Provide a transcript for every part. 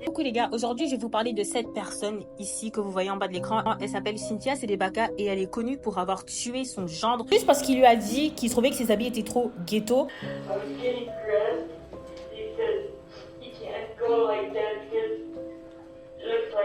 Coucou les gars, aujourd'hui je vais vous parler de cette personne ici que vous voyez en bas de l'écran. Elle s'appelle Cynthia Sedebaka et elle est connue pour avoir tué son gendre juste parce qu'il lui a dit qu'il trouvait que ses habits étaient trop ghetto.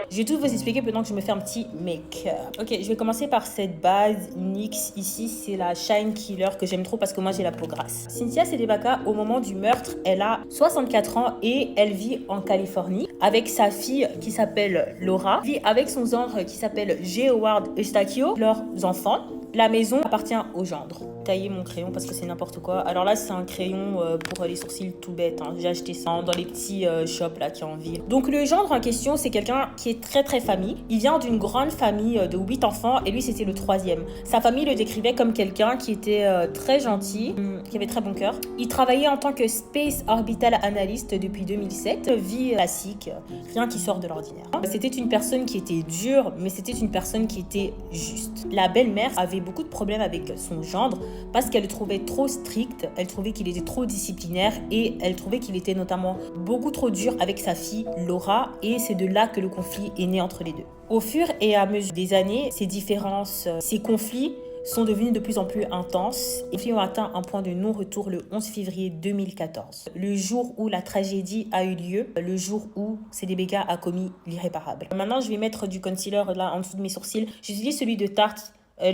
Je vais tout vous expliquer pendant que je me fais un petit make-up. Ok, je vais commencer par cette base NYX ici. C'est la Shine Killer que j'aime trop parce que moi j'ai la peau grasse. Cynthia Sedebaka, au moment du meurtre, elle a 64 ans et elle vit en Californie avec sa fille qui s'appelle Laura. Elle vit avec son gendre qui s'appelle J. Howard Eustaquio, leurs enfants. La maison appartient au gendre. Tailler mon crayon parce que c'est n'importe quoi. Alors là, c'est un crayon pour les sourcils tout bête. Hein. J'ai acheté ça dans les petits shops là qui en ville. Donc le gendre en question, c'est quelqu'un qui est très famille. Il vient d'une grande famille de 8 enfants et lui, c'était le 3e. Sa famille le décrivait comme quelqu'un qui était très gentil, qui avait très bon cœur. Il travaillait en tant que Space Orbital Analyst depuis 2007. Vie classique, rien qui sort de l'ordinaire. C'était une personne qui était dure, mais c'était une personne qui était juste. La belle-mère avait beaucoup de problèmes avec son gendre parce qu'elle le trouvait trop strict, elle trouvait qu'il était trop disciplinaire et elle trouvait qu'il était notamment beaucoup trop dur avec sa fille Laura et c'est de là que le conflit est né entre les deux. Au fur et à mesure des années, ces différences, ces conflits sont devenus de plus en plus intenses et ils ont atteint un point de non-retour le 11 février 2014. Le jour où la tragédie a eu lieu, le jour où Sedebaka a commis l'irréparable. Maintenant, je vais mettre du concealer là en dessous de mes sourcils. J'utilise celui de Tarte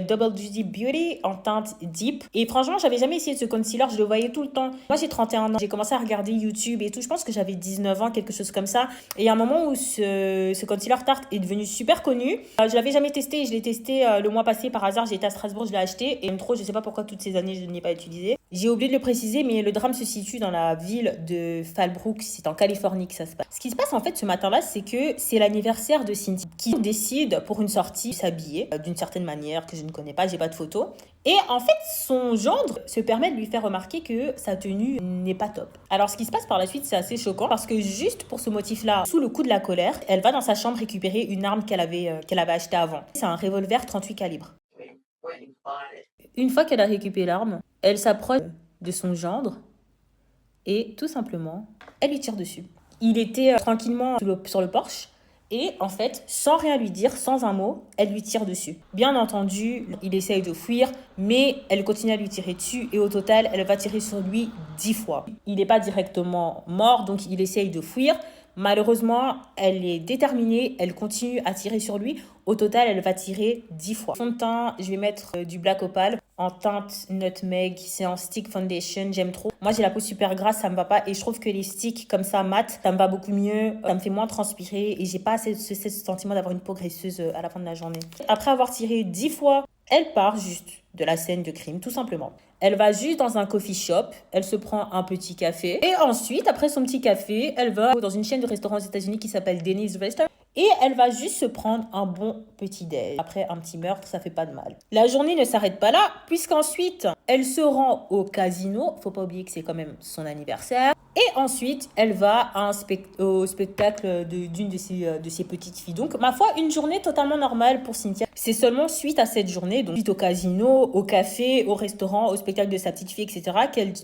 Double Duty Beauty en teinte deep. Et franchement, j'avais jamais essayé de ce concealer, je le voyais tout le temps. Moi, j'ai 31 ans, j'ai commencé à regarder YouTube et tout. Je pense que j'avais 19 ans, quelque chose comme ça. Et il y a un moment où ce concealer Tarte est devenu super connu. Je l'avais jamais testé, je l'ai testé le mois passé par hasard. J'étais à Strasbourg, je l'ai acheté. Et trop, je sais pas pourquoi toutes ces années, je ne l'ai pas utilisé. J'ai oublié de le préciser, mais le drame se situe dans la ville de Fallbrook. C'est en Californie que ça se passe. Ce qui se passe en fait ce matin-là, c'est que c'est l'anniversaire de Cynthia qui décide pour une sortie de s'habiller d'une certaine manière que je ne connais pas, j'ai pas de photo. Et en fait, son gendre se permet de lui faire remarquer que sa tenue n'est pas top. Alors, ce qui se passe par la suite, c'est assez choquant parce que juste pour ce motif-là, sous le coup de la colère, elle va dans sa chambre récupérer une arme qu'elle avait achetée avant. C'est un revolver 38 calibres. Une fois qu'elle a récupéré l'arme, elle s'approche de son gendre et tout simplement, elle lui tire dessus. Il était tranquillement sur le porche. Et en fait, sans rien lui dire, sans un mot, elle lui tire dessus. Bien entendu, il essaye de fuir, mais elle continue à lui tirer dessus et au total, elle va tirer sur lui 10 fois. Il n'est pas directement mort, donc il essaye de fuir. Malheureusement, elle est déterminée, elle continue à tirer sur lui. Au total, elle va tirer 10 fois. Fond de teint, je vais mettre du Black Opal en teinte Nutmeg. C'est en stick foundation, j'aime trop. Moi, j'ai la peau super grasse, ça me va pas. Et je trouve que les sticks comme ça, mat, ça me va beaucoup mieux. Ça me fait moins transpirer et j'ai pas ce sentiment d'avoir une peau graisseuse à la fin de la journée. Après avoir tiré 10 fois, elle part juste de la scène de crime, tout simplement. Elle va juste dans un coffee shop, elle se prend un petit café et ensuite, après son petit café, elle va dans une chaîne de restaurants aux États-Unis qui s'appelle Denny's Restaurant et elle va juste se prendre un bon petit déj. Après un petit meurtre, ça fait pas de mal. La journée ne s'arrête pas là puisqu'ensuite, elle se rend au casino. Faut pas oublier que c'est quand même son anniversaire. Et ensuite, elle va au spectacle d'une de ses petites filles. Donc, ma foi, une journée totalement normale pour Cynthia. C'est seulement suite à cette journée, donc suite au casino, au café, au restaurant, au spectacle de sa petite fille, etc.,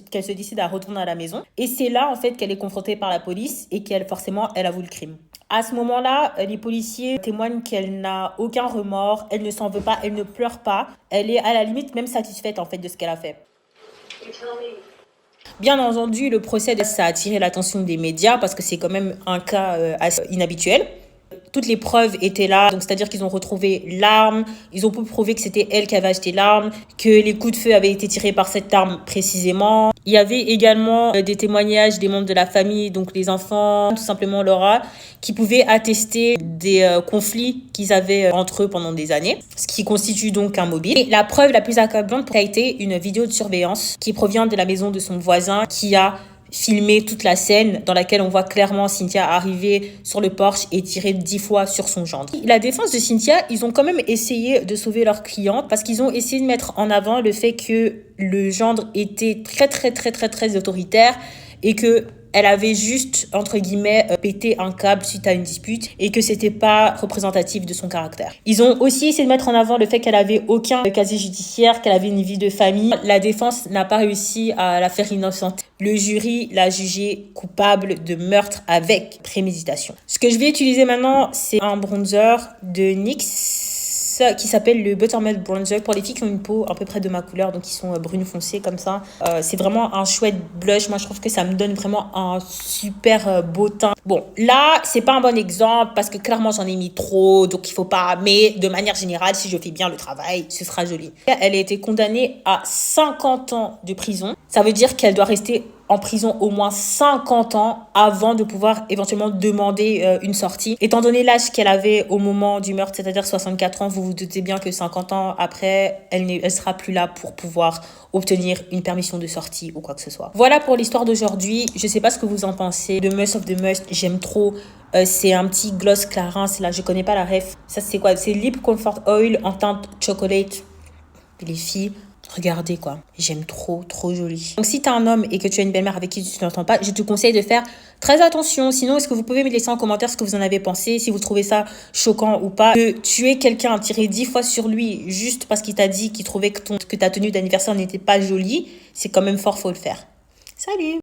qu'elle se décide à retourner à la maison. Et c'est là, en fait, qu'elle est confrontée par la police et qu'elle, forcément, elle avoue le crime. À ce moment-là, les policiers témoignent qu'elle n'a aucun remords, elle ne s'en veut pas, elle ne pleure pas. Elle est à la limite même satisfaite, en fait, de ce qu'elle a fait. Bien entendu, le procès, ça a attiré l'attention des médias parce que c'est quand même un cas assez inhabituel. Toutes les preuves étaient là, donc c'est-à-dire qu'ils ont retrouvé l'arme, ils ont pu prouver que c'était elle qui avait acheté l'arme, que les coups de feu avaient été tirés par cette arme précisément. Il y avait également des témoignages des membres de la famille, donc les enfants, tout simplement Laura, qui pouvaient attester des conflits qu'ils avaient entre eux pendant des années, ce qui constitue donc un mobile. Et la preuve la plus accablante a été une vidéo de surveillance qui provient de la maison de son voisin qui a filmé toute la scène dans laquelle on voit clairement Cynthia arriver sur le porche et tirer 10 fois sur son gendre. La défense de Cynthia, ils ont quand même essayé de sauver leur cliente parce qu'ils ont essayé de mettre en avant le fait que le gendre était très autoritaire et que elle avait juste, entre guillemets, pété un câble suite à une dispute et que c'était pas représentatif de son caractère. Ils ont aussi essayé de mettre en avant le fait qu'elle avait aucun casier judiciaire, qu'elle avait une vie de famille. La défense n'a pas réussi à la faire innocente. Le jury l'a jugé coupable de meurtre avec préméditation. Ce que je vais utiliser maintenant, c'est un bronzer de NYX qui s'appelle le Buttermilk Bronzer pour les filles qui ont une peau à peu près de ma couleur, donc qui sont brunes foncées comme ça. C'est vraiment un chouette blush. Moi, je trouve que ça me donne vraiment un super beau teint. Bon, là, c'est pas un bon exemple parce que clairement, j'en ai mis trop, donc il faut pas. Mais de manière générale, si je fais bien le travail, ce sera joli. Elle a été condamnée à 50 ans de prison. Ça veut dire qu'elle doit rester en prison au moins 50 ans avant de pouvoir éventuellement demander une sortie. Étant donné l'âge qu'elle avait au moment du meurtre, c'est-à-dire 64 ans, vous vous doutez bien que 50 ans après, elle sera plus là pour pouvoir obtenir une permission de sortie ou quoi que ce soit. Voilà pour l'histoire d'aujourd'hui. Je sais pas ce que vous en pensez. The Must of the Must, j'aime trop. C'est un petit gloss Clarins, là, je connais pas la ref. Ça, c'est quoi? C'est Lip Comfort Oil en teinte chocolate. Les filles, regardez quoi, j'aime trop, trop joli. Donc si t'as un homme et que tu as une belle-mère avec qui tu t'entends pas, je te conseille de faire très attention. Sinon, est-ce que vous pouvez me laisser en commentaire ce que vous en avez pensé, si vous trouvez ça choquant ou pas. De tuer quelqu'un, tirer 10 fois sur lui juste parce qu'il t'a dit qu'il trouvait que ta tenue d'anniversaire n'était pas jolie, c'est quand même fort, faut le faire. Salut!